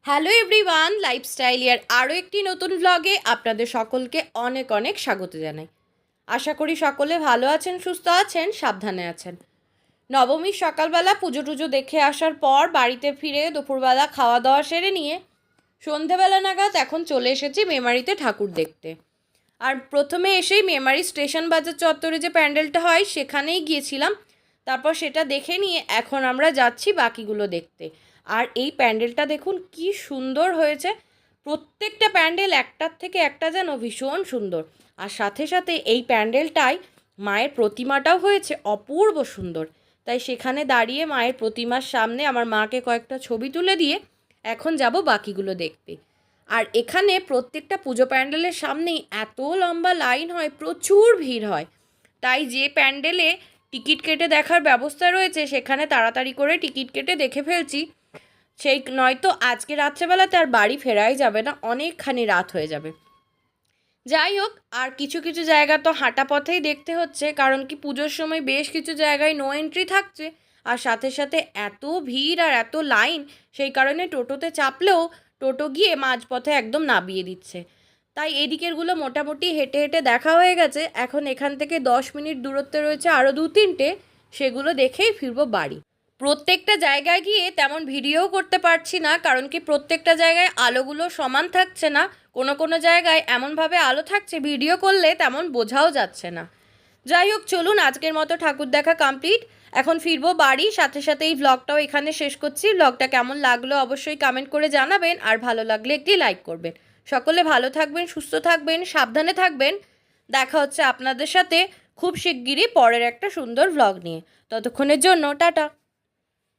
Hello everyone, lifestyle ইয়ার আরও একটি নতুন ব্লগে আপনাদের সকলকে অনেক অনেক স্বাগত জানাই। আশা করি সকলে ভালো আছেন, সুস্থ আছেন, সাবধানে আছেন। নবমীর সকালবেলা পুজো টুজো দেখে আসার পর বাড়িতে ফিরে দুপুরবেলা খাওয়া দাওয়া সেরে নিয়ে সন্ধেবেলা নাগাদ এখন চলে এসেছি মেমারিতে ঠাকুর দেখতে। আর প্রথমে এসেই মেমারি স্টেশন বাজার চত্বরে যে প্যান্ডেলটা হয় সেখানেই গিয়েছিলাম। তারপর সেটা দেখে নিয়ে এখন আমরা যাচ্ছি বাকিগুলো দেখতে। আর এই প্যান্ডেলটা দেখুন কি সুন্দর হয়েছে। প্রত্যেকটা প্যান্ডেল একটার থেকে একটা যেন ভীষণ সুন্দর। আর সাথে সাথে এই প্যান্ডেলটায় মায়ের প্রতিমাটাও হয়েছে অপূর্ব সুন্দর। তাই সেখানে দাঁড়িয়ে মায়ের প্রতিমার সামনে আমার মাকে কয়েকটা ছবি তুলে দিয়ে এখন যাব বাকিগুলো দেখতে। আর এখানে প্রত্যেকটা পুজো প্যান্ডেলের সামনেই এত লম্বা লাইন হয়, প্রচুর ভিড় হয়। তাই যে প্যান্ডেলে টিকিট কেটে দেখার ব্যবস্থা রয়েছে সেখানে তাড়াতাড়ি করে টিকিট কেটে দেখে ফেলছি। সেই নয়তো আজকে রাত্রেবেলাতে আর বাড়ি ফেরাই যাবে না, অনেকখানি রাত হয়ে যাবে। যাই হোক, আর কিছু কিছু জায়গা তো হাঁটা পথেই দেখতে হচ্ছে, কারণ কি পুজোর সময় বেশ কিছু জায়গায় নো এন্ট্রি থাকছে। আর সাথে সাথে এত ভিড় আর এত লাইন, সেই কারণে টোটোতে চাপলেও টোটো গিয়ে মাঝপথে একদম নামিয়ে দিচ্ছে। তাই এদিকেরগুলো মোটামুটি হেঁটে হেঁটে দেখা হয়ে গেছে। এখন এখান থেকে 10 মিনিট দূরত্বে রয়েছে আরও 2-3টে, সেগুলো দেখেই ফিরবো বাড়ি। প্রত্যেকটা জায়গায় গিয়ে তেমন ভিডিও করতে পারছি না, কারণ কি প্রত্যেকটা জায়গায় আলোগুলো সমান থাকছে না। কোনো কোনো জায়গায় এমনভাবে আলো থাকছে ভিডিও করলে তেমন বোঝাও যাচ্ছে না। যাই হোক, চলুন আজকের মতো ঠাকুর দেখা কমপ্লিট। এখন ফিরবো বাড়ি। সাথে সাথে এই ব্লগটাও এখানে শেষ করছি। ব্লগটা কেমন লাগলো অবশ্যই কমেন্ট করে জানাবেন, আর ভালো লাগলে একটি লাইক করবেন। সকলে ভালো থাকবেন, সুস্থ থাকবেন, সাবধানে থাকবেন। দেখা হচ্ছে আপনাদের সাথে খুব শিগগিরই পরের একটা সুন্দর ব্লগ নিয়ে। ততক্ষণের জন্য টাটা।